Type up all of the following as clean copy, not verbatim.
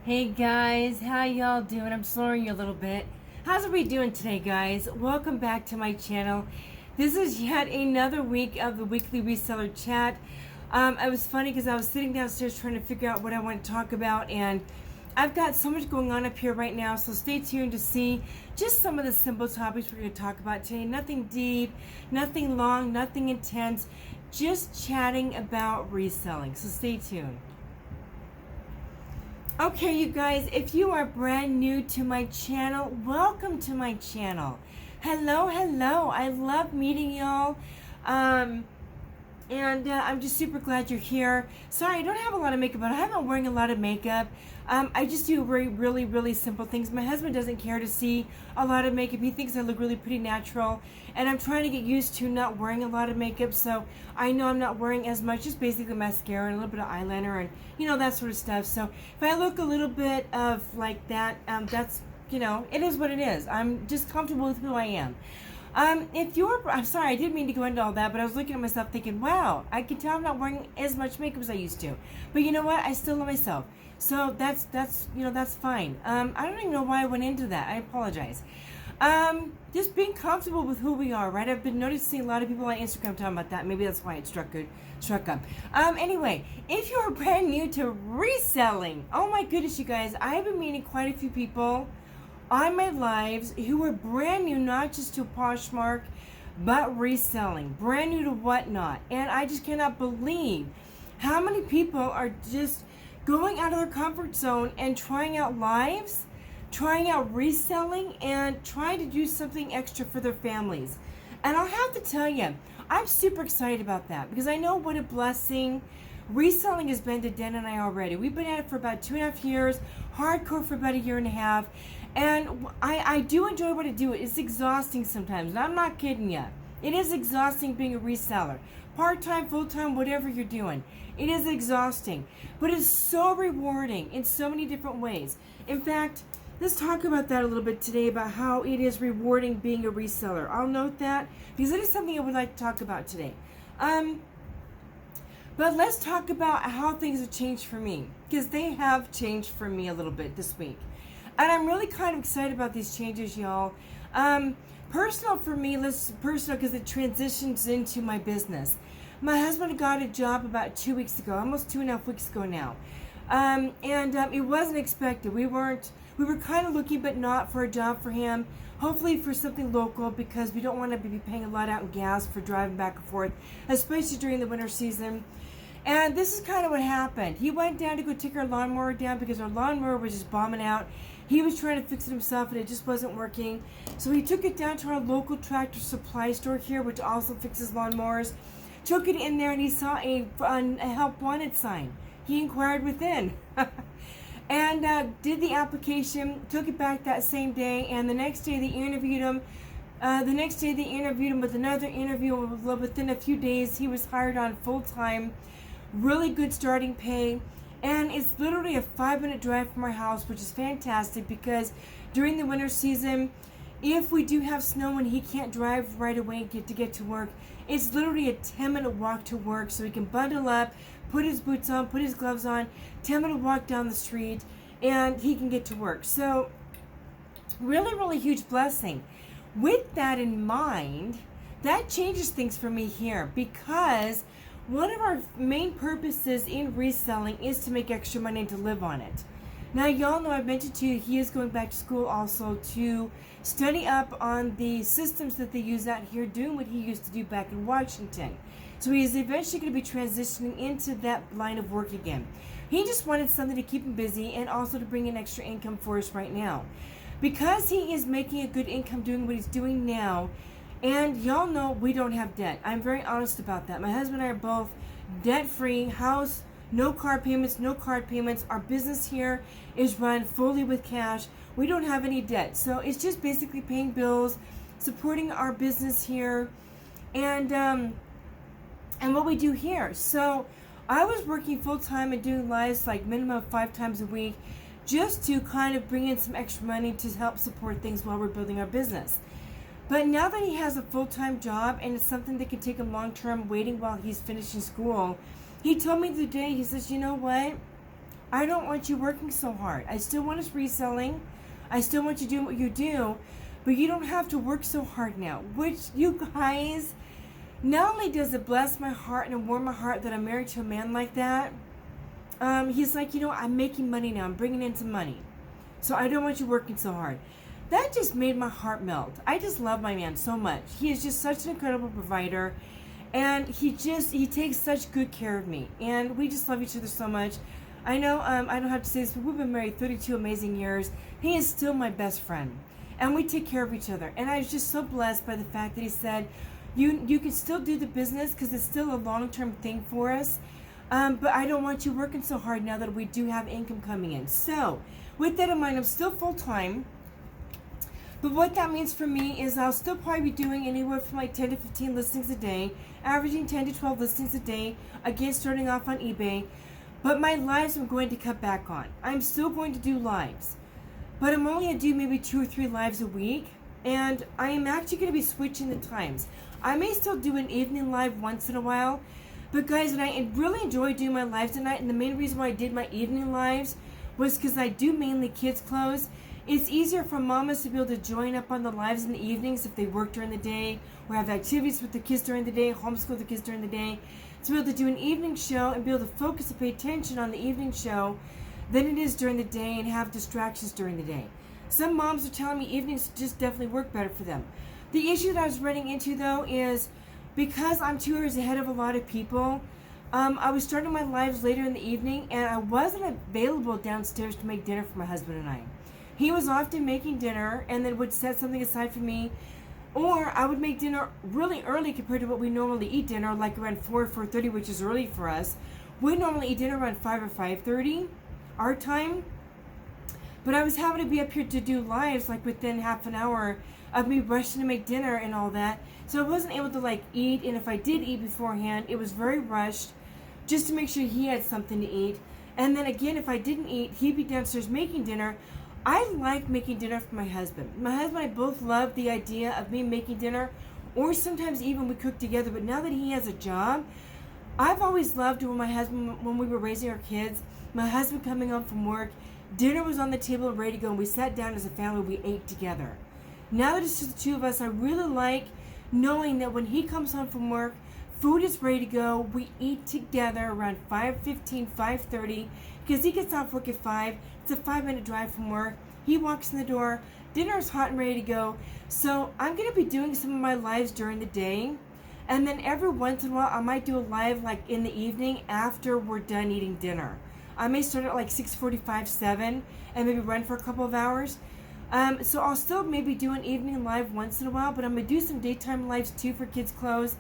Hey guys, how y'all doing? I'm slurring you a little bit. How's everybody doing today, guys? Welcome back to my channel. This is yet another week of the weekly reseller chat. It was funny because I was sitting downstairs trying to figure out what I want to talk about, and I've got so much going on up here right now, so stay tuned to see just some of the simple topics we're going to talk about today. Nothing deep, nothing long, nothing intense, just chatting about reselling, so stay tuned. Okay, you guys, if you are brand new to my channel, welcome to my channel. Hello. I love meeting y'all. I'm just super glad you're here. Sorry, I don't have a lot of makeup on. I haven't been wearing a lot of makeup. I just do really simple things. My husband doesn't care to see a lot of makeup. He thinks I look really pretty natural. And I'm trying to get used to not wearing a lot of makeup. So I know I'm not wearing as much, just basically mascara and a little bit of eyeliner and, that sort of stuff. So if I look a little bit of like that, that's, it is what it is. I'm just comfortable with who I am. I'm sorry, I didn't mean to go into all that, but I was looking at myself thinking, wow, I can tell I'm not wearing as much makeup as I used to. But you know what? I still love myself. So that's fine. I don't even know why I went into that. I apologize. Just being comfortable with who we are, right? I've been noticing a lot of people on Instagram talking about that. Maybe that's why it struck up. Anyway, if you're brand new to reselling, oh my goodness, you guys, I've been meeting quite a few people on my lives who are brand new, not just to Poshmark, but reselling, brand new to whatnot. And I just cannot believe how many people are just going out of their comfort zone and trying out lives, trying out reselling, and trying to do something extra for their families. And I'll have to tell you, I'm super excited about that because I know what a blessing reselling has been to Den and I already. We've been at it for about 2.5 years, hardcore for about 1.5 years. And I do enjoy what I do. It's exhausting sometimes, and I'm not kidding you. It is exhausting being a reseller. Part-time, full-time, whatever you're doing. It is exhausting. But it's so rewarding in so many different ways. In fact, let's talk about that a little bit today, about how it is rewarding being a reseller. I'll note that because it is something I would like to talk about today. But let's talk about how things have changed for me, because they have changed for me a little bit this week. And I'm really kind of excited about these changes, y'all. Personal for me, personal because it transitions into my business. My husband got a job about 2 weeks ago, almost 2.5 weeks ago now. It wasn't expected. We were kind of looking, but not for a job for him. Hopefully for something local, because we don't want to be paying a lot out in gas for driving back and forth, especially during the winter season. And this is kind of what happened. He went down to go take our lawnmower down because our lawnmower was just bombing out. He was trying to fix it himself and it just wasn't working. So he took it down to our local tractor supply store here, which also fixes lawnmowers. Took it in there and he saw a help wanted sign. He inquired within. And did the application, took it back that same day, and the next day they interviewed him. With another interview within a few days. He was hired on full-time. Really good starting pay, and it's literally a 5-minute drive from our house, which is fantastic because during the winter season, if we do have snow and he can't drive right away to get to work, it's literally a 10-minute walk to work, so he can bundle up, put his boots on, put his gloves on, 10-minute walk down the street, and he can get to work. So really huge blessing. With that in mind, that changes things for me here, because one of our main purposes in reselling is to make extra money and to live on it. Now, y'all know I've mentioned to you he is going back to school also to study up on the systems that they use out here, doing what he used to do back in Washington. So he is eventually going to be transitioning into that line of work again. He just wanted something to keep him busy and also to bring in extra income for us right now. Because he is making a good income doing what he's doing now, and y'all know we don't have debt. I'm very honest about that. My husband and I are both debt-free, house, no car payments. Our business here is run fully with cash. We don't have any debt. So it's just basically paying bills, supporting our business here, and what we do here. So I was working full-time and doing lives like minimum 5 times a week just to kind of bring in some extra money to help support things while we're building our business. But now that he has a full-time job and it's something that can take him long-term, waiting while he's finishing school, he told me today, he says, you know what? I don't want you working so hard. I still want us reselling. I still want you doing what you do, but you don't have to work so hard now. Which, you guys, not only does it bless my heart and warm my heart that I'm married to a man like that, he's like, I'm making money now. I'm bringing in some money. So I don't want you working so hard. That just made my heart melt. I just love my man so much. He is just such an incredible provider. And he takes such good care of me. And we just love each other so much. I know I don't have to say this, but we've been married 32 amazing years. He is still my best friend. And we take care of each other. And I was just so blessed by the fact that he said, you can still do the business because it's still a long-term thing for us. But I don't want you working so hard now that we do have income coming in. So, with that in mind, I'm still full-time. But what that means for me is I'll still probably be doing anywhere from like 10 to 15 listings a day, averaging 10 to 12 listings a day, again starting off on eBay. But my lives I'm going to cut back on. I'm still going to do lives. But I'm only going to do maybe 2 or 3 lives a week. And I am actually going to be switching the times. I may still do an evening live once in a while. But guys, and I really enjoy doing my lives at night. And the main reason why I did my evening lives was because I do mainly kids clothes. It's easier for mamas to be able to join up on the lives in the evenings if they work during the day or have activities with the kids during the day, homeschool the kids during the day, to be able to do an evening show and be able to focus and pay attention on the evening show than it is during the day and have distractions during the day. Some moms are telling me evenings just definitely work better for them. The issue that I was running into though is because I'm 2 hours ahead of a lot of people, I was starting my lives later in the evening and I wasn't available downstairs to make dinner for my husband and I. He was often making dinner and then would set something aside for me. Or I would make dinner really early compared to what we normally eat dinner, like around 4 or 4:30, which is early for us. We normally eat dinner around 5 or 5:30, our time. But I was having to be up here to do lives like within half an hour of me rushing to make dinner and all that. So I wasn't able to eat, and if I did eat beforehand, it was very rushed just to make sure he had something to eat. And then again, if I didn't eat, he'd be downstairs making dinner. I like making dinner for my husband. My husband and I both love the idea of me making dinner, or sometimes even we cook together. But now that he has a job, I've always loved when we were raising our kids, my husband coming home from work, dinner was on the table and ready to go, and we sat down as a family, we ate together. Now that it's just the two of us, I really like knowing that when he comes home from work, food is ready to go, we eat together around 5:15, 5:30, because he gets off work at 5. It's a 5-minute drive from work. He walks in the door. Dinner is hot and ready to go. So I'm going to be doing some of my lives during the day. And then every once in a while, I might do a live in the evening after we're done eating dinner. I may start at 6:45, 7, and maybe run for a couple of hours. So I'll still maybe do an evening live once in a while, but I'm going to do some daytime lives too for kids' clothes.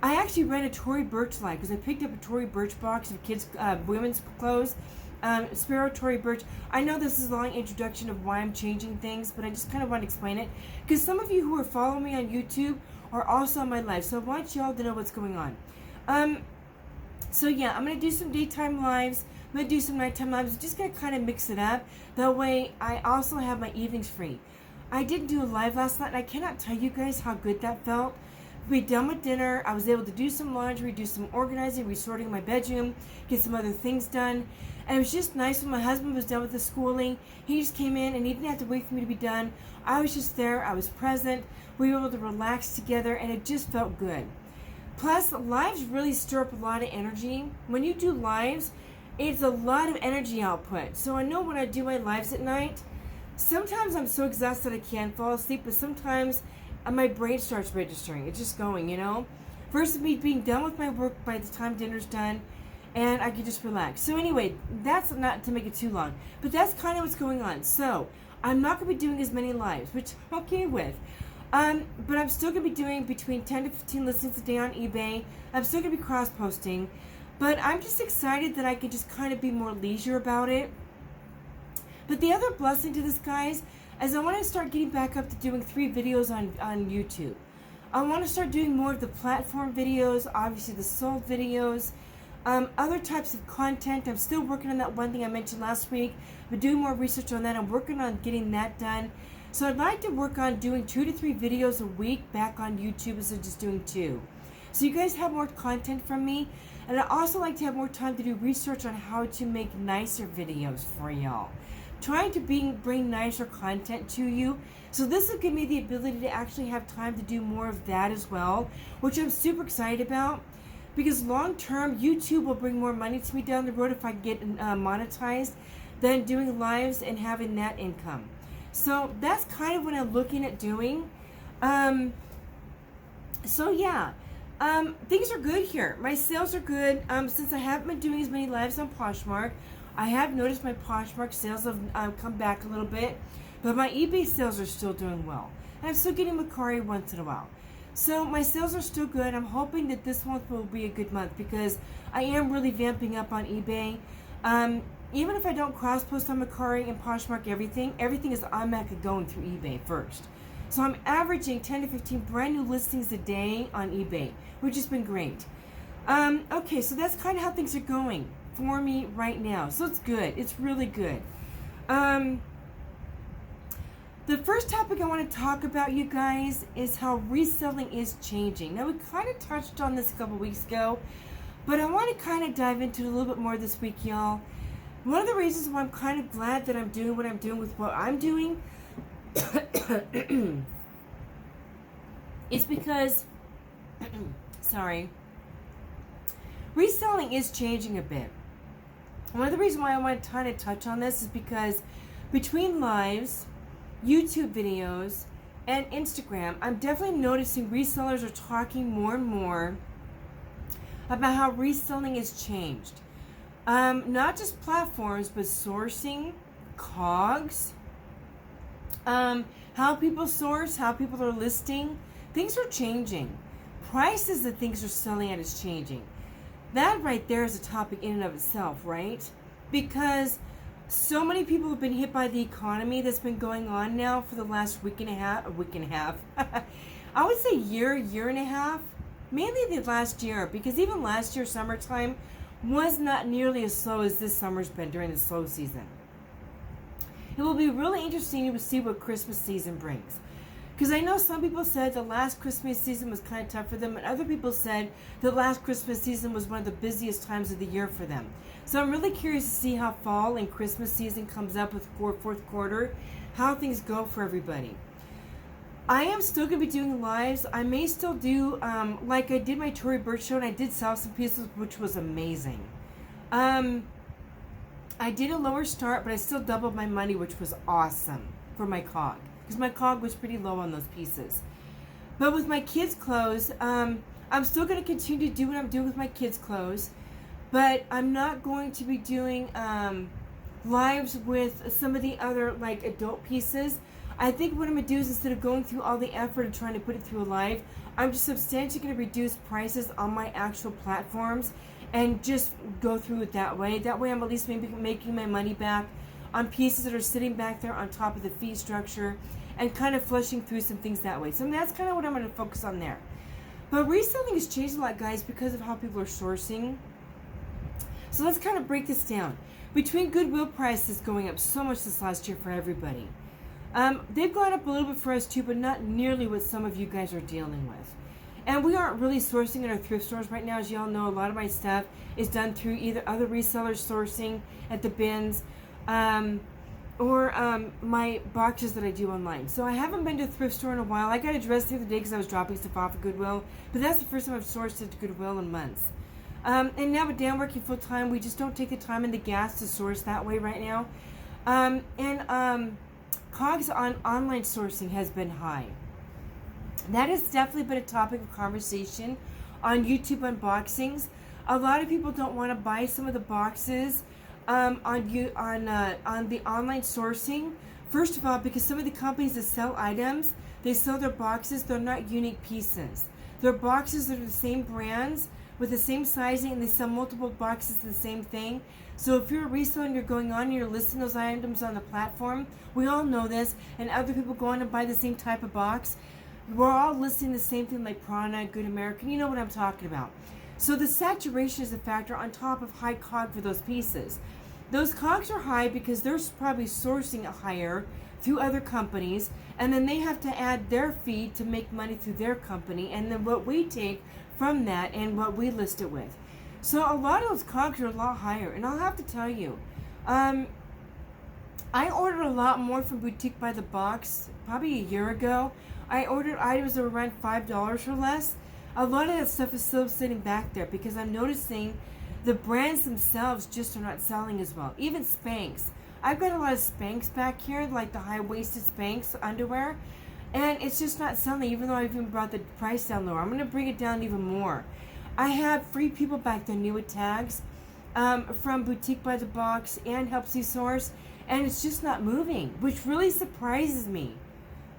I actually ran a Tory Burch live because I picked up a Tory Burch box of kids' women's clothes. Sparrow Tory Burch. I know this is a long introduction of why I'm changing things, but I just kind of want to explain it because some of you who are following me on YouTube are also on my live, so I want you all to know what's going on. So yeah, I'm going to do some daytime lives. I'm going to do some nighttime lives. I'm just going to kind of mix it up. That way I also have my evenings free. I didn't do a live last night, and I cannot tell you guys how good that felt. We done with dinner. I was able to do some laundry, do some organizing, resorting my bedroom, get some other things done. And it was just nice when my husband was done with the schooling. He just came in and he didn't have to wait for me to be done. I was just there. I was present. We were able to relax together and it just felt good. Plus, lives really stir up a lot of energy. When you do lives, it's a lot of energy output. So I know when I do my lives at night, sometimes I'm so exhausted I can't fall asleep, but sometimes my brain starts registering. It's just going, Versus me being done with my work by the time dinner's done, and I can just relax. So anyway, that's not to make it too long, but that's kind of what's going on. So I'm not going to be doing as many lives, which I'm okay with. But I'm still going to be doing between 10 to 15 listings a day on eBay. I'm still going to be cross-posting. But I'm just excited that I can just kind of be more leisure about it. But the other blessing to this, guys, is I want to start getting back up to doing 3 videos on YouTube. I want to start doing more of the platform videos, obviously the sold videos, other types of content. I'm still working on that one thing I mentioned last week. I'm doing more research on that. I'm working on getting that done. So I'd like to work on doing 2 to 3 videos a week back on YouTube instead of just doing 2. So you guys have more content from me. And I also like to have more time to do research on how to make nicer videos for y'all. Trying to bring nicer content to you. So this will give me the ability to actually have time to do more of that as well, which I'm super excited about. Because long term, YouTube will bring more money to me down the road if I get monetized than doing lives and having that income. So that's kind of what I'm looking at doing. So yeah, things are good here. My sales are good. Since I haven't been doing as many lives on Poshmark, I have noticed my Poshmark sales have come back a little bit, but my eBay sales are still doing well. And I'm still getting Macari once in a while. So my sales are still good. I'm hoping that this month will be a good month because I am really vamping up on eBay. Even if I don't cross-post on Macari and Poshmark everything is automatically going through eBay first. So I'm averaging 10 to 15 brand new listings a day on eBay, which has been great. Okay, so that's kind of how things are going for me right now. So it's good. It's really good. The first topic I want to talk about, you guys, is how reselling is changing. Now, we kind of touched on this a couple weeks ago, but I want to kind of dive into it a little bit more this week, y'all. One of the reasons why I'm kind of glad that I'm doing what I'm doing with what I'm doing is because, sorry, reselling is changing a bit. One of the reasons why I want to kind of touch on this is because between lives, YouTube videos, and Instagram, I'm definitely noticing resellers are talking more and more about how reselling has changed. Not just platforms, but sourcing, COGS, how people source, how people are listing. Things are changing. Prices that things are selling at is changing. That right there is a topic in and of itself, right? Because so many people have been hit by the economy that's been going on now for the last week and a half. I would say year and a half. Mainly the last year, because even last year, summertime, was not nearly as slow as this summer's been during the slow season. It will be really interesting to see what Christmas season brings. Because I know some people said the last Christmas season was kind of tough for them, and other people said the last Christmas season was one of the busiest times of the year for them. So I'm really curious to see how fall and Christmas season comes up with fourth quarter, how things go for everybody. I am still going to be doing lives. I may still do, like I did my Tory Burch show, and I did sell some pieces, which was amazing. I did a lower start, but I still doubled my money, which was awesome for my COG. Because my COG was pretty low on those pieces. But with my kids' clothes, I'm still going to continue to do what I'm doing with my kids' clothes. But I'm not going to be doing lives with some of the other like adult pieces. I think what I'm going to do is, instead of going through all the effort of trying to put it through a live, I'm just substantially going to reduce prices on my actual platforms and just go through it that way. That way I'm at least maybe making my money back on pieces that are sitting back there on top of the fee structure and kind of flushing through some things that way. So that's kind of what I'm going to focus on there. But reselling has changed a lot, guys, because of how people are sourcing. So let's kind of break this down. Between Goodwill prices going up so much this last year for everybody. They've gone up a little bit for us too, but not nearly what some of you guys are dealing with. And we aren't really sourcing in our thrift stores right now. As y'all know, a lot of my stuff is done through either other resellers sourcing at the bins, or my boxes that I do online. So I haven't been to a thrift store in a while. I got a dress the other day because I was dropping stuff off at Goodwill, but that's the first time I've sourced at Goodwill in months. And now with Dan working full time, we just don't take the time and the gas to source that way right now. COGS on online sourcing has been high. That has definitely been a topic of conversation on YouTube unboxings. A lot of people don't want to buy some of the boxes on the online sourcing. First of all, because some of the companies that sell items, they sell their boxes, they're not unique pieces. They're boxes that are the same brands with the same sizing, and they sell multiple boxes of the same thing. So if you're a reseller and you're going on and you're listing those items on the platform, we all know this, and other people go on and buy the same type of box. We're all listing the same thing like Prana, Good American, you know what I'm talking about. So the saturation is a factor on top of high COG for those pieces. Those COGs are high because they're probably sourcing higher through other companies, and then they have to add their fee to make money through their company, and then what we take from that and what we list it with. So a lot of those cogs are a lot higher. And I'll have to tell you, I ordered a lot more from Boutique by the Box probably a year ago. I ordered items that were around $5 or less. A lot of that stuff is still sitting back there because I'm noticing the brands themselves just are not selling as well. Even Spanx. I've got a lot of Spanx back here, like the high-waisted Spanx underwear, and it's just not selling, even though I've even brought the price down lower. I'm going to bring it down even more. I have Free People back there, new with tags, from Boutique by the Box and Helpsy Source, and it's just not moving, which really surprises me.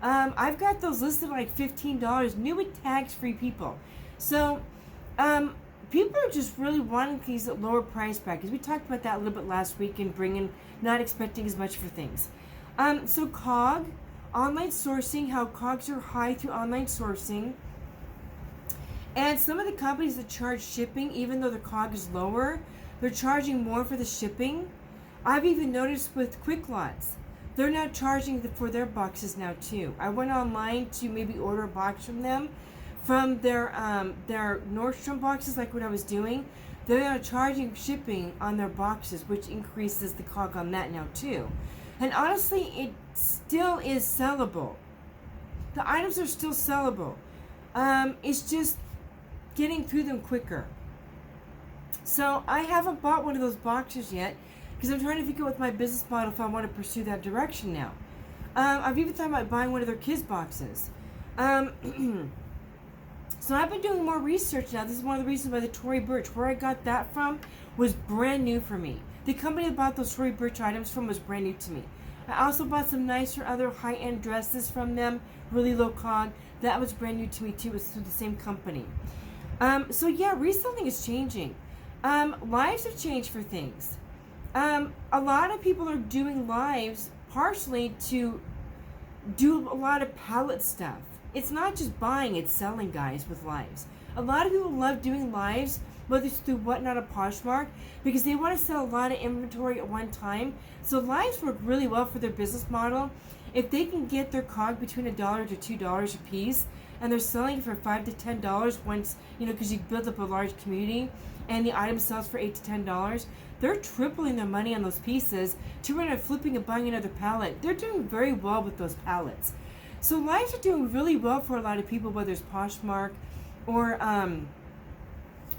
I've got those listed at like $15, new with tags, Free People. So, people are just really wanting these at lower price brackets. We talked about that a little bit last week and not expecting as much for things. So COG, online sourcing, how COGs are high through online sourcing. And some of the companies that charge shipping, even though the COG is lower, they're charging more for the shipping. I've even noticed with Quick Lots, they're now charging for their boxes now too. I went online to maybe order a box from them, from their Nordstrom boxes, like what I was doing. They're now charging shipping on their boxes, which increases the COG on that now too. And honestly, it still is sellable. The items are still sellable. It's just getting through them quicker. So I haven't bought one of those boxes yet because I'm trying to figure out with my business model if I want to pursue that direction now. I've even thought about buying one of their kids' boxes. So I've been doing more research now. This is one of the reasons why the Tory Burch, where I got that from, was brand new for me. The company I bought those Tory Burch items from was brand new to me. I also bought some nicer other high-end dresses from them, really low COG. That was brand new to me too. It was through the same company. So yeah, reselling is changing. Lives have changed for things. A lot of people are doing lives partially to do a lot of pallet stuff. It's not just buying, it's selling, guys, with lives. A lot of people love doing lives, whether it's through Whatnot or Poshmark, because they want to sell a lot of inventory at one time. So lives work really well for their business model. If they can get their COG between $1 to $2 a piece, and they're selling for $5 to $10 once, because you build up a large community, and the item sells for $8 to $10, they're tripling their money on those pieces to run out flipping and buying another pallet. They're doing very well with those pallets. So lives are doing really well for a lot of people, whether it's Poshmark or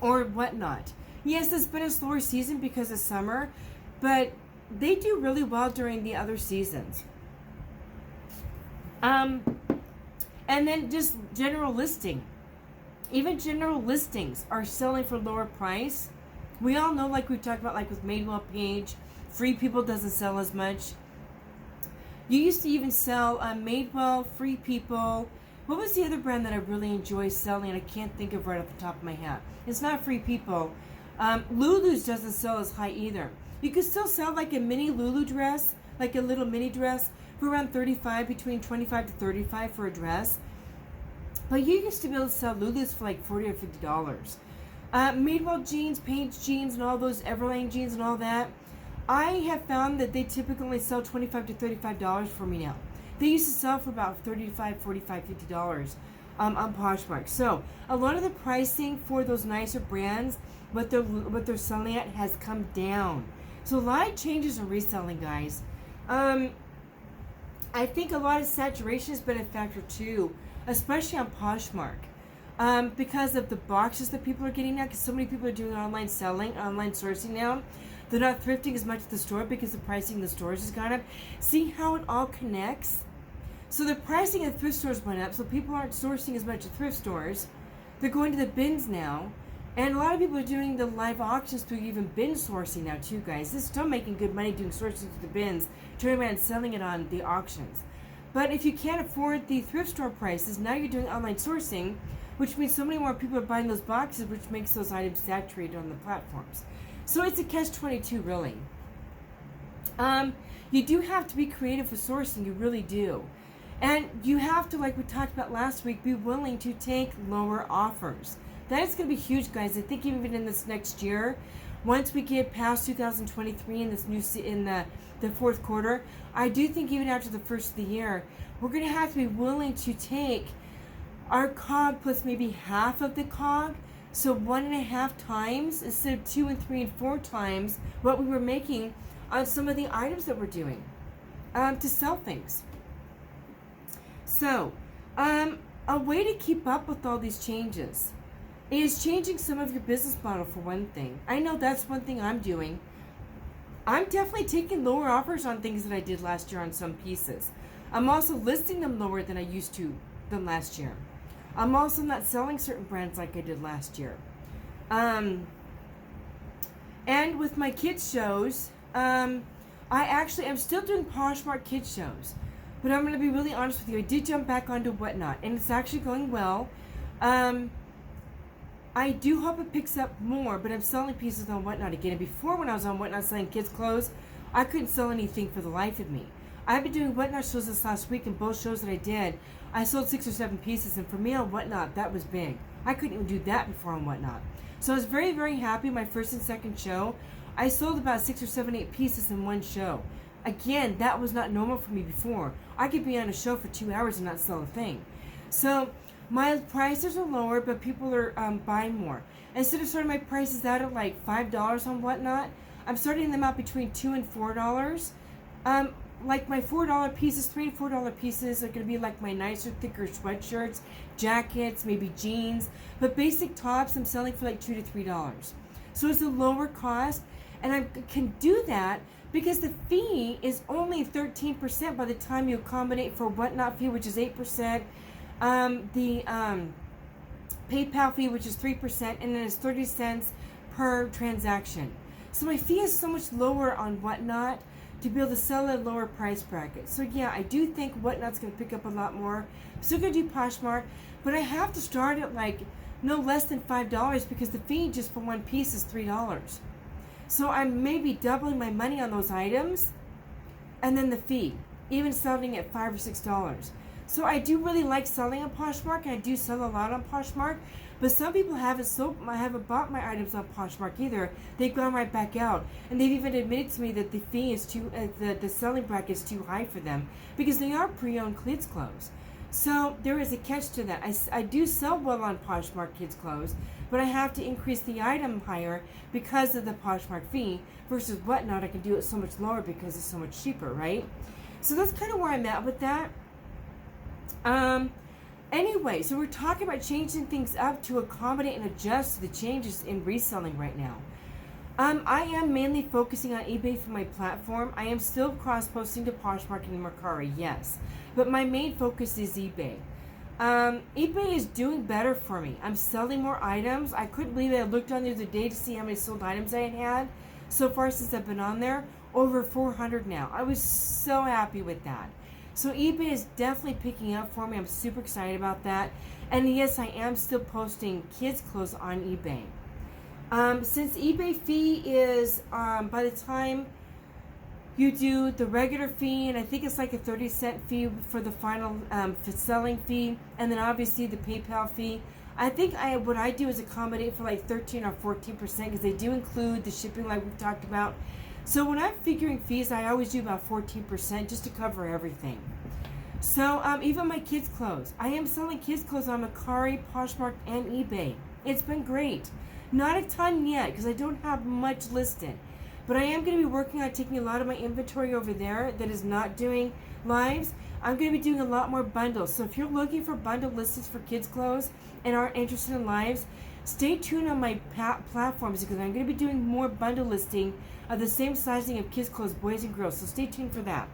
Whatnot. Yes, it's been a slower season because of summer, but they do really well during the other seasons. And then just general listing. Even general listings are selling for lower price. We all know, like we've talked about, like with Madewell Page, Free People doesn't sell as much. You used to even sell Madewell, Free People. What was the other brand that I really enjoy selling and I can't think of right off the top of my head? It's not Free People. Lulu's doesn't sell as high either. You could still sell like a mini Lulu dress, like a little mini dress, for around $35, between $25 to $35 for a dress. But you used to be able to sell Lulu's for like $40 or $50. Madewell jeans, Paige jeans, and all those Everlane jeans and all that, I have found that they typically sell $25 to $35 for me now. They used to sell for about $35, $45, $50 on Poshmark. So a lot of the pricing for those nicer brands, what they're selling at, has come down. So a lot of changes in reselling, guys. I think a lot of saturation has been a factor too, especially on Poshmark, because of the boxes that people are getting now. Because so many people are doing online selling, online sourcing now. They're not thrifting as much at the store because the pricing in the stores has gone up. See how it all connects? So the pricing at thrift stores went up, so people aren't sourcing as much at thrift stores. They're going to the bins now. And a lot of people are doing the live auctions through even bin sourcing now too, guys. They're still making good money doing sourcing through the bins, turning around and selling it on the auctions. But if you can't afford the thrift store prices, now you're doing online sourcing, which means so many more people are buying those boxes, which makes those items saturated on the platforms. So it's a catch-22, really. You do have to be creative with sourcing, you really do. And you have to, like we talked about last week, be willing to take lower offers. That is going to be huge, guys. I think even in this next year, once we get past 2023 in this new in the fourth quarter, I do think even after the first of the year, we're going to have to be willing to take our COG plus maybe half of the COG, So 1.5 times instead of 2 and 3 and 4 times what we were making on some of the items that we're doing to sell things. So a way to keep up with all these changes is changing some of your business model for one thing. I know that's one thing I'm doing. I'm definitely taking lower offers on things that I did last year on some pieces. I'm also listing them lower than I used to than last year. I'm also not selling certain brands like I did last year. And with my kids shows, I'm still doing Poshmark kids shows. But I'm going to be really honest with you. I did jump back onto Whatnot, and it's actually going well. I do hope it picks up more, but I'm selling pieces on Whatnot again. And before, when I was on Whatnot selling kids' clothes, I couldn't sell anything for the life of me. I've been doing Whatnot shows this last week, and both shows that I did, I sold 6 or 7 pieces, and for me on Whatnot, that was big. I couldn't even do that before on Whatnot. So I was very, very happy. My first and second show, I sold about 6 or 7, 8 pieces in one show. Again, that was not normal for me before. I could be on a show for 2 hours and not sell a thing. So my prices are lower, but people are buying more. Instead of starting my prices out at like $5 on Whatnot, I'm starting them out between $2 and $4. Like my $4 pieces, $3 and $4 pieces are going to be like my nicer, thicker sweatshirts, jackets, maybe jeans. But basic tops I'm selling for like $2 to $3. So it's a lower cost, and I can do that because the fee is only 13% by the time you accommodate for Whatnot fee, which is 8%, the PayPal fee, which is 3%, and then it's 30 cents per transaction. So my fee is so much lower on Whatnot to be able to sell at a lower price bracket. So yeah, I do think Whatnot's going to pick up a lot more. I'm still going to do Poshmark, but I have to start at like no less than $5 because the fee just for one piece is $3. So I'm maybe doubling my money on those items, and then the fee, even selling at $5 or $6. So I do really like selling on Poshmark, and I do sell a lot on Poshmark. But some people haven't bought my items on Poshmark either. They've gone right back out, and they've even admitted to me that the fee is too, the selling bracket is too high for them because they are pre-owned kids clothes. So there is a catch to that. I do sell well on Poshmark kids clothes, but I have to increase the item higher because of the Poshmark fee versus Whatnot. I can do it so much lower because it's so much cheaper, right? So that's kind of where I'm at with that. Anyway, so we're talking about changing things up to accommodate and adjust to the changes in reselling right now. I am mainly focusing on eBay for my platform. I am still cross-posting to Poshmark and Mercari, yes. But my main focus is eBay. eBay is doing better for me. I'm selling more items. I couldn't believe it. I looked on the other day to see how many sold items I had so far since I've been on there. Over 400 now. I was so happy with that. So eBay is definitely picking up for me. I'm super excited about that. And yes, I am still posting kids' clothes on eBay. Since eBay fee is, by the time you do the regular fee, and I think it's like a 30-cent fee for the final for selling fee, and then obviously the PayPal fee, I think what I do is accommodate for like 13 or 14% because they do include the shipping like we've talked about. So when I'm figuring fees, I always do about 14% just to cover everything. So even my kids' clothes. I am selling kids' clothes on Mercari, Poshmark, and eBay. It's been great. Not a ton yet because I don't have much listed. But I am going to be working on taking a lot of my inventory over there that is not doing lives. I'm going to be doing a lot more bundles. So if you're looking for bundle listings for kids' clothes and aren't interested in lives, stay tuned on my platforms because I'm going to be doing more bundle listing of the same sizing of kids' clothes, boys and girls. So stay tuned for that.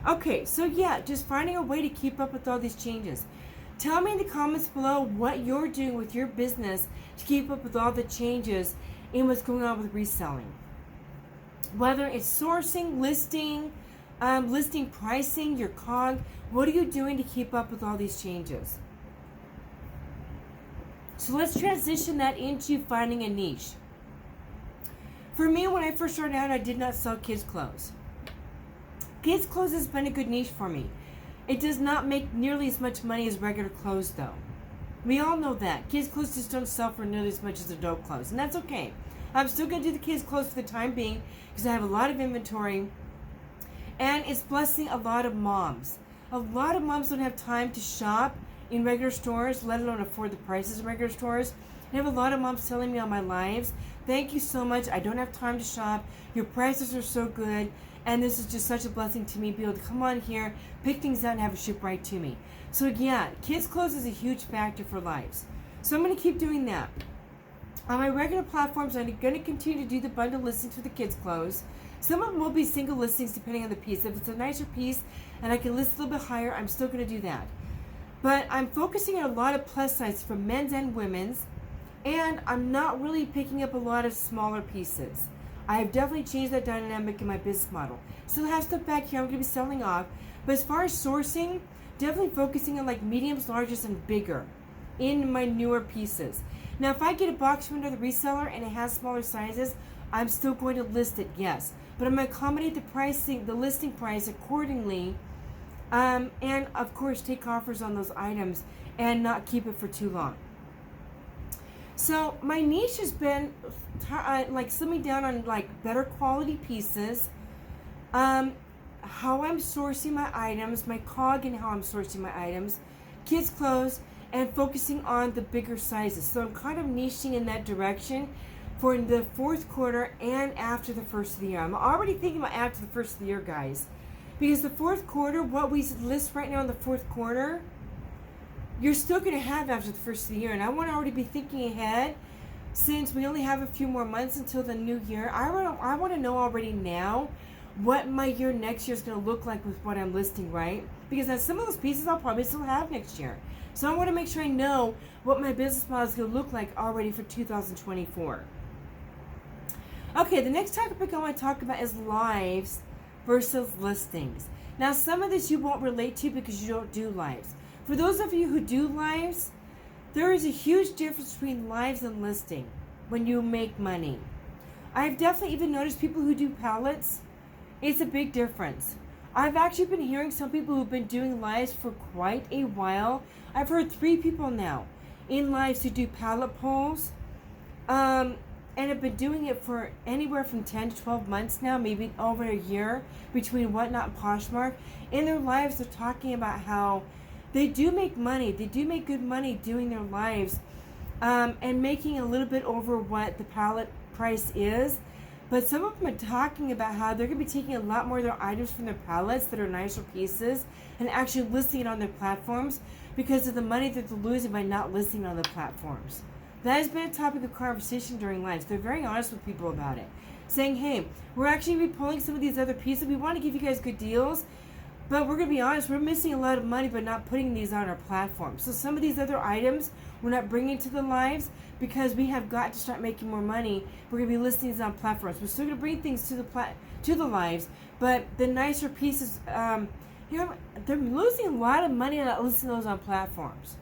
Okay, so yeah, just finding a way to keep up with all these changes. Tell me in the comments below what you're doing with your business to keep up with all the changes in what's going on with reselling. Whether it's sourcing, listing, listing pricing, your COG, what are you doing to keep up with all these changes? So let's transition that into finding a niche. For me, when I first started out, I did not sell kids' clothes. Kids' clothes has been a good niche for me. It does not make nearly as much money as regular clothes, though. We all know that. Kids' clothes just don't sell for nearly as much as adult clothes, and that's okay. I'm still going to do the kids' clothes for the time being because I have a lot of inventory, and it's blessing a lot of moms. A lot of moms don't have time to shop in regular stores, let alone afford the prices in regular stores. I have a lot of moms telling me on my lives, thank you so much. I don't have time to shop. Your prices are so good. And this is just such a blessing to me, be able to come on here, pick things out, and have it shipped right to me. So yeah, kids clothes is a huge factor for lives. So I'm going to keep doing that. On my regular platforms, I'm going to continue to do the bundle listings for the kids clothes. Some of them will be single listings depending on the piece. If it's a nicer piece and I can list a little bit higher, I'm still going to do that. But I'm focusing on a lot of plus size for men's and women's, and I'm not really picking up a lot of smaller pieces. I have definitely changed that dynamic in my business model. Still have stuff back here I'm going to be selling off, but as far as sourcing, definitely focusing on like mediums, largest, and bigger in my newer pieces. Now, if I get a box from another reseller and it has smaller sizes, I'm still going to list it, yes. But I'm going to accommodate the pricing, the listing price accordingly, and of course take offers on those items and not keep it for too long. So my niche has been like slimming down on like better quality pieces, how I'm sourcing my items, my COG and how I'm sourcing my items, kids clothes, and focusing on the bigger sizes. So I'm kind of niching in that direction for the fourth quarter and after the first of the year. I'm already thinking about after the first of the year, guys, because the fourth quarter, what we list right now in the fourth quarter, you're still going to have after the first of the year. And I want to already be thinking ahead, since we only have a few more months until the new year. I want to know already now what my year next year is going to look like with what I'm listing, right? Because now some of those pieces I'll probably still have next year. So I want to make sure I know what my business model is going to look like already for 2024. Okay, the next topic I want to talk about is lives versus listings. Now, some of this you won't relate to because you don't do lives. For those of you who do lives, there is a huge difference between lives and listing when you make money. I've definitely even noticed people who do pallets. It's a big difference. I've actually been hearing some people who've been doing lives for quite a while. I've heard 3 people now in lives who do pallet pulls, and have been doing it for anywhere from 10 to 12 months now, maybe over a year, between Whatnot and Poshmark. In their lives, they're talking about how they do make money. They do make good money doing their lives, and making a little bit over what the pallet price is. But some of them are talking about how they're going to be taking a lot more of their items from their pallets that are nicer pieces and actually listing it on their platforms because of the money that they're losing by not listing on the platforms. That has been a topic of conversation during lives. They're very honest with people about it, saying, hey, we're actually going to be pulling some of these other pieces. We want to give you guys good deals, but we're going to be honest, we're missing a lot of money by not putting these on our platform. So some of these other items we're not bringing to the lives because we have got to start making more money. We're going to be listing these on platforms. We're still going to bring things to the lives, but the nicer pieces, they're losing a lot of money not listing those on platforms.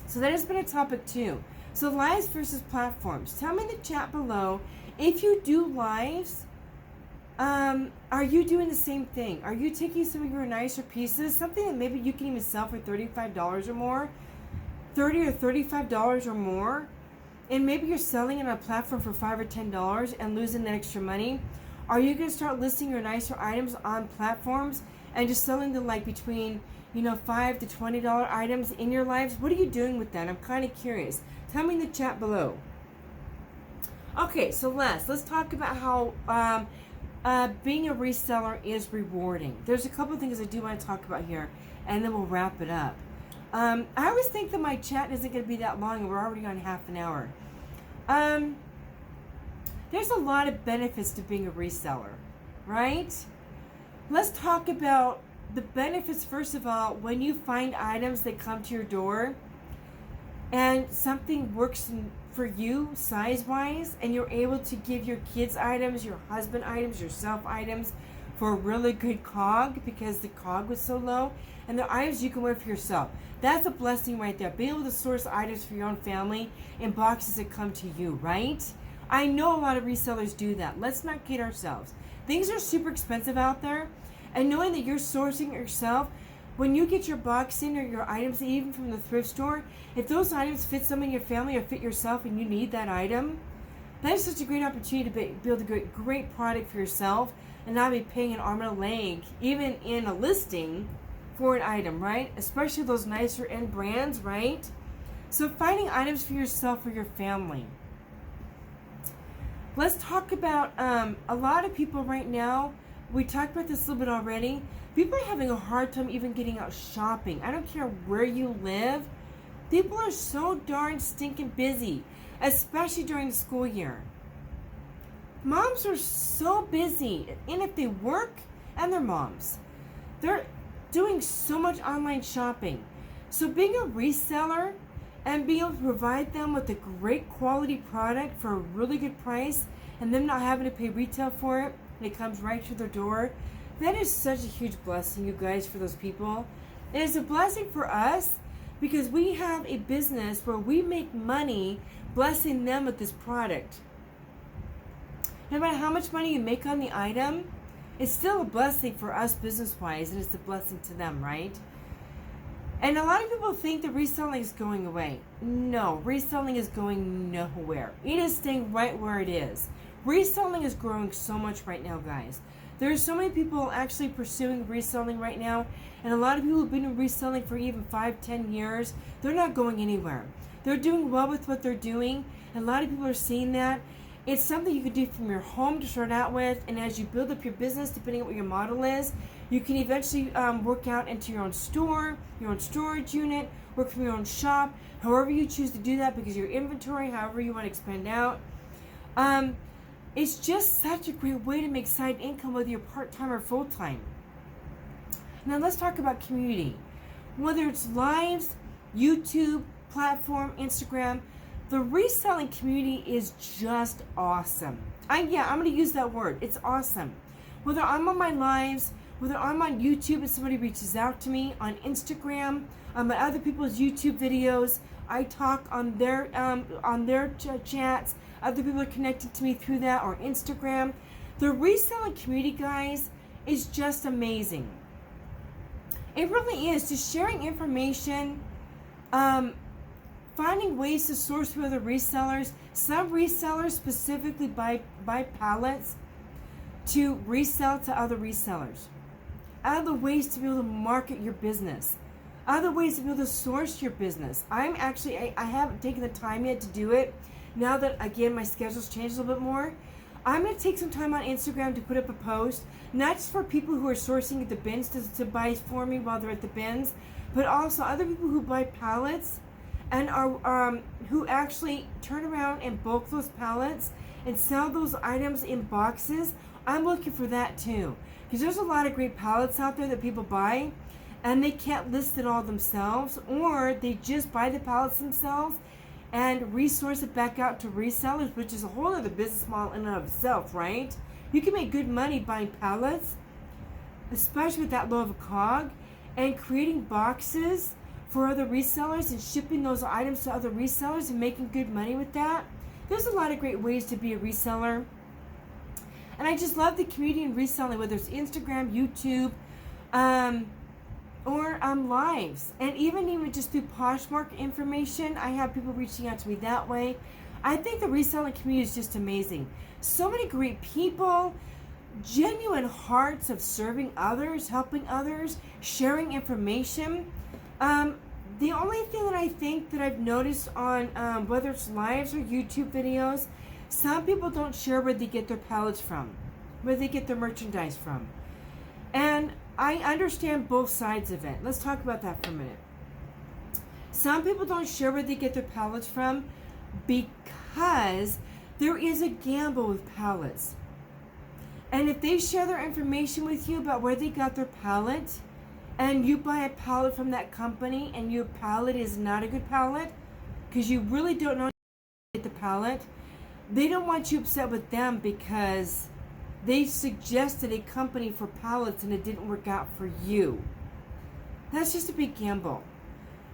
So that has been a topic too. So lives versus platforms. Tell me in the chat below if you do lives. Are you doing the same thing? Are you taking some of your nicer pieces, something that maybe you can even sell for $35 or more, $30 or $35 or more, and maybe you're selling it on a platform for $5 or $10 and losing that extra money? Are you going to start listing your nicer items on platforms and just selling them like between $5 to $20 items in your lives? What are you doing with that? I'm kind of curious. Tell me in the chat below. Okay, so let's talk about how being a reseller is rewarding. There's a couple of things I do want to talk about here, and then we'll wrap it up. I always think that my chat isn't going to be that long, and we're already on half an hour. There's a lot of benefits to being a reseller, right? Let's talk about the benefits, first of all, when you find items that come to your door and something works for you size-wise, and you're able to give your kids items, your husband items, yourself items for a really good COG because the COG was so low, and the items you can wear for yourself. That's a blessing right there. Being able to source items for your own family in boxes that come to you, right? I know a lot of resellers do that. Let's not kid ourselves. Things are super expensive out there, and knowing that you're sourcing it yourself, when you get your box in or your items, even from the thrift store, if those items fit someone in your family or fit yourself and you need that item, that is such a great opportunity to be able to get a great product for yourself and not be paying an arm and a leg, even in a listing, for an item, right? Especially those nicer end brands, right? So finding items for yourself or your family. Let's talk about a lot of people right now. We talked about this a little bit already. People are having a hard time even getting out shopping. I don't care where you live. People are so darn stinking busy, especially during the school year. Moms are so busy, and if they work, and they're moms, they're doing so much online shopping. So being a reseller and being able to provide them with a great quality product for a really good price, and them not having to pay retail for it, and it comes right to their door, that is such a huge blessing, you guys, for those people. It is a blessing for us because we have a business where we make money blessing them with this product. No matter how much money you make on the item, it's still a blessing for us business-wise, and it's a blessing to them, right? And a lot of people think that reselling is going away. No, reselling is going nowhere. It is staying right where it is. Reselling is growing so much right now, guys. There's so many people actually pursuing reselling right now, and a lot of people who've been in reselling for even 5-10 years, they're not going anywhere. They're doing well with what they're doing, and a lot of people are seeing that. It's something you can do from your home to start out with, and as you build up your business, depending on what your model is, you can eventually work out into your own store, your own storage unit, work from your own shop, however you choose to do that, because your inventory, however you want to expand out. It's just such a great way to make side income, whether you're part-time or full-time. Now let's talk about community. Whether it's lives, YouTube, platform, Instagram, the reselling community is just awesome. I'm going to use that word. It's awesome. Whether I'm on my lives, whether I'm on YouTube and somebody reaches out to me, on Instagram, on other people's YouTube videos, I talk on their chats. Other people are connected to me through that, or Instagram. The reselling community, guys, is just amazing. It really is. Just sharing information, finding ways to source through other resellers. Some resellers specifically buy pallets to resell to other resellers. Other ways to be able to market your business. Other ways to be able to source your business. I haven't taken the time yet to do it. Now that, again, my schedule's changed a little bit more, I'm going to take some time on Instagram to put up a post, not just for people who are sourcing at the bins to buy for me while they're at the bins, but also other people who buy pallets and are who actually turn around and bulk those pallets and sell those items in boxes. I'm looking for that too, because there's a lot of great pallets out there that people buy, and they can't list it all themselves, or they just buy the pallets themselves and resource it back out to resellers, which is a whole other business model in and of itself, right? You can make good money buying pallets, especially with that low of a cog, and creating boxes for other resellers and shipping those items to other resellers and making good money with that. There's a lot of great ways to be a reseller. And I just love the community in reselling, whether it's Instagram, YouTube, or lives, and even just through Poshmark information. I have people reaching out to me that way. I think the reselling community is just amazing. So many great people, genuine hearts of serving others, helping others, sharing information. The only thing that I think that I've noticed on whether it's lives or YouTube videos, some people don't share where they get their pallets from, where they get their merchandise from. And I understand both sides of it. Let's talk about that for a minute. Some people don't share where they get their pallets from because there is a gamble with pallets. And if they share their information with you about where they got their pallet, and you buy a pallet from that company and your pallet is not a good pallet, because you really don't know how to get the pallet, they don't want you upset with them because they suggested a company for pallets and it didn't work out for you. That's just a big gamble.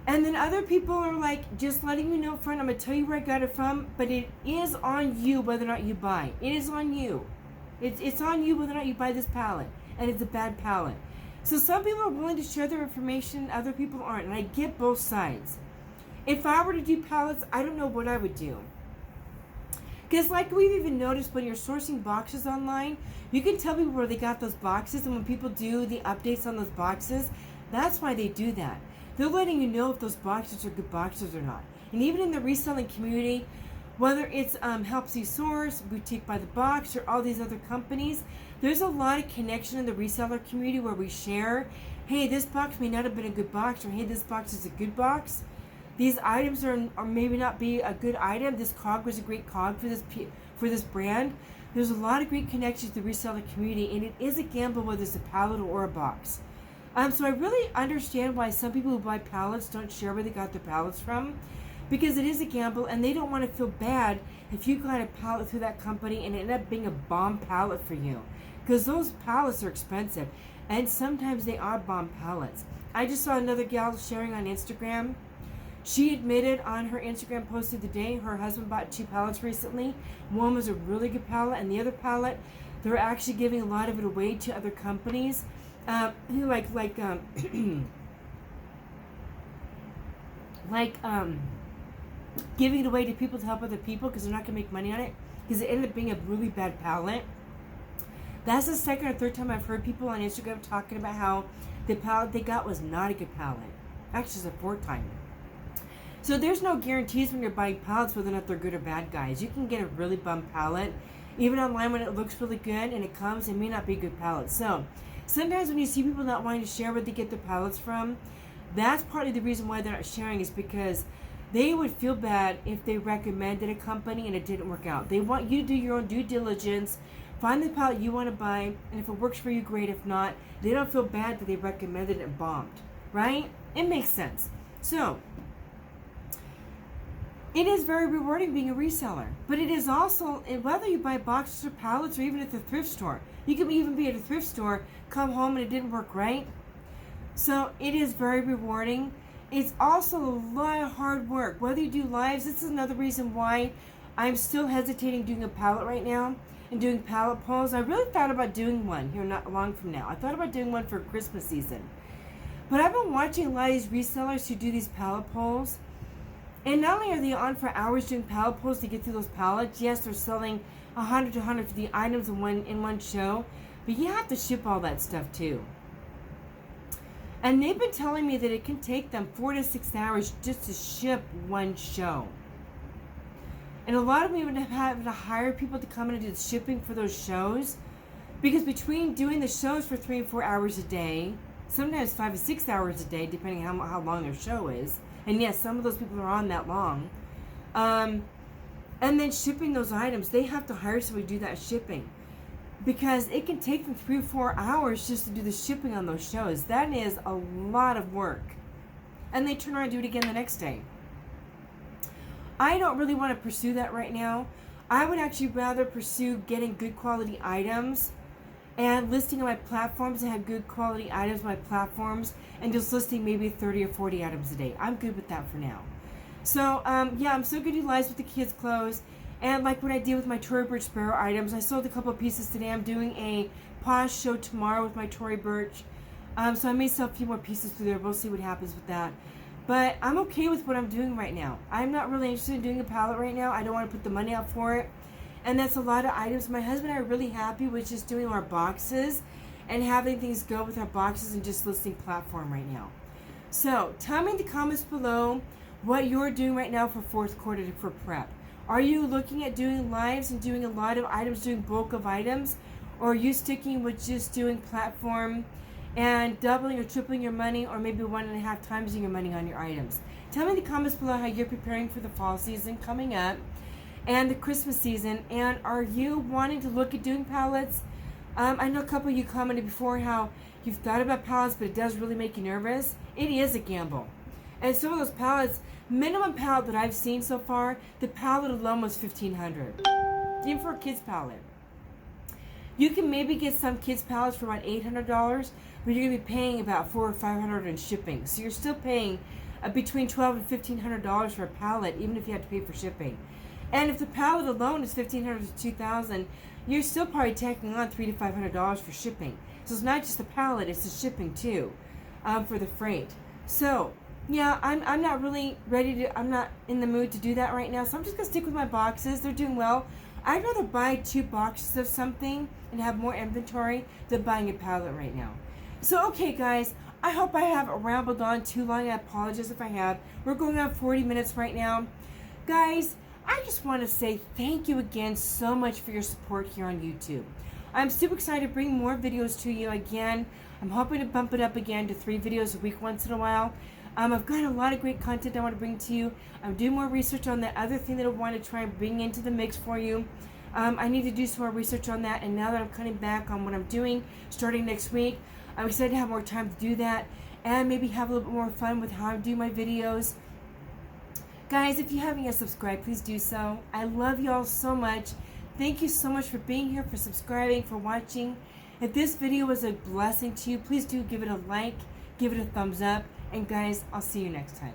And then other people are like, just letting you know, friend, I'm going to tell you where I got it from, but it is on you whether or not you buy. It is on you. It's on you whether or not you buy this pallet, and it's a bad pallet. So some people are willing to share their information, other people aren't, and I get both sides. If I were to do pallets, I don't know what I would do. Because like we've even noticed, when you're sourcing boxes online, you can tell people where they got those boxes, and when people do the updates on those boxes, that's why they do that. They're letting you know if those boxes are good boxes or not. And even in the reselling community, whether it's Helpsy Source, Boutique by the Box, or all these other companies, there's a lot of connection in the reseller community where we share, hey, this box may not have been a good box, or hey, this box is a good box. These items are maybe not be a good item. This cog was a great cog for this brand. There's a lot of great connections to the reseller community, and it is a gamble whether it's a pallet or a box. So I really understand why some people who buy pallets don't share where they got their pallets from, because it is a gamble, and they don't want to feel bad if you got a pallet through that company and it ended up being a bomb pallet for you, because those pallets are expensive, and sometimes they are bomb pallets. I just saw another gal sharing on Instagram. She admitted on her Instagram post of the day her husband bought 2 pallets recently. One was a really good pallet, and the other pallet, they're actually giving a lot of it away to other companies, giving it away to people to help other people because they're not going to make money on it, because it ended up being a really bad pallet. That's the second or third time I've heard people on Instagram talking about how the pallet they got was not a good pallet. Actually, it's the 4th time. So there's no guarantees when you're buying pallets whether or not they're good or bad, guys. You can get a really bum pallet, even online when it looks really good and it comes, it may not be a good pallet. So sometimes when you see people not wanting to share where they get their pallets from, that's partly the reason why they're not sharing, is because they would feel bad if they recommended a company and it didn't work out. They want you to do your own due diligence, find the pallet you want to buy, and if it works for you, great. If not, they don't feel bad that they recommended it and bombed, right? It makes sense. So it is very rewarding being a reseller, but it is also, whether you buy boxes or pallets or even at the thrift store. You can even be at a thrift store, come home and it didn't work right. So it is very rewarding. It's also a lot of hard work. Whether you do lives, this is another reason why I'm still hesitating doing a pallet right now and doing pallet polls. I really thought about doing one here not long from now. I thought about doing one for Christmas season. But I've been watching a lot of these resellers who do these pallet polls. And not only are they on for hours doing pallet polls to get through those pallets, yes, they're selling 100 to 150 items in one show, but you have to ship all that stuff too. And they've been telling me that it can take them 4 to 6 hours just to ship one show. And a lot of them even have to hire people to come in and do the shipping for those shows, because between doing the shows for 3 and 4 hours a day, sometimes 5 to 6 hours a day, depending on how long their show is, and yes, some of those people are on that long, and then shipping those items, they have to hire somebody to do that shipping, because it can take them 3 or 4 hours just to do the shipping on those shows. That is a lot of work. And they turn around and do it again the next day. I don't really want to pursue that right now. I would actually rather pursue getting good quality items and listing on my platforms and have good quality items on my platforms, and just listing maybe 30 or 40 items a day. I'm good with that for now. So, yeah, I'm still going to do lives with the kids' clothes. And like what I did with my Tory Burch Sparrow items, I sold a couple of pieces today. I'm doing a pause show tomorrow with my Tory Burch. So I may sell a few more pieces through there. We'll see what happens with that. But I'm okay with what I'm doing right now. I'm not really interested in doing a pallet right now. I don't want to put the money out for it. And that's a lot of items. My husband and I are really happy with just doing our boxes and having things go with our boxes and just listing platform right now. So tell me in the comments below what you're doing right now for 4th quarter for prep. Are you looking at doing lives and doing a lot of items, doing bulk of items? Or are you sticking with just doing platform and doubling or tripling your money, or maybe 1.5 times your money on your items? Tell me in the comments below how you're preparing for the fall season coming up and the Christmas season. And are you wanting to look at doing pallets? I know a couple of you commented before how you've thought about pallets, but it does really make you nervous. It is a gamble. And some of those pallets, minimum pallet that I've seen so far, the pallet alone was $1,500. Even for a kid's pallet. You can maybe get some kids pallets for about $800, but you're going to be paying about $400 or $500 in shipping. So you're still paying between $1,200 and $1,500 for a pallet, even if you have to pay for shipping. And if the pallet alone is $1,500 to $2,000, you're still probably tacking on $300 to $500 for shipping. So it's not just the pallet; it's the shipping too, for the freight. So yeah, I'm not really ready to. I'm not in the mood to do that right now. So I'm just gonna stick with my boxes. They're doing well. I'd rather buy 2 boxes of something and have more inventory than buying a pallet right now. So okay, guys. I hope I haven't rambled on too long. I apologize if I have. We're going on 40 minutes right now. Guys, I just want to say thank you again so much for your support here on YouTube. I'm super excited to bring more videos to you again. I'm hoping to bump it up again to 3 videos a week once in a while. I've got a lot of great content I want to bring to you. I'm doing more research on the other thing that I want to try and bring into the mix for you. I need to do some more research on that, and now that I'm cutting back on what I'm doing starting next week, I'm excited to have more time to do that and maybe have a little bit more fun with how I do my videos. Guys, if you haven't yet subscribed, please do so. I love you all so much. Thank you so much for being here, for subscribing, for watching. If this video was a blessing to you, please do give it a like, give it a thumbs up, and guys, I'll see you next time.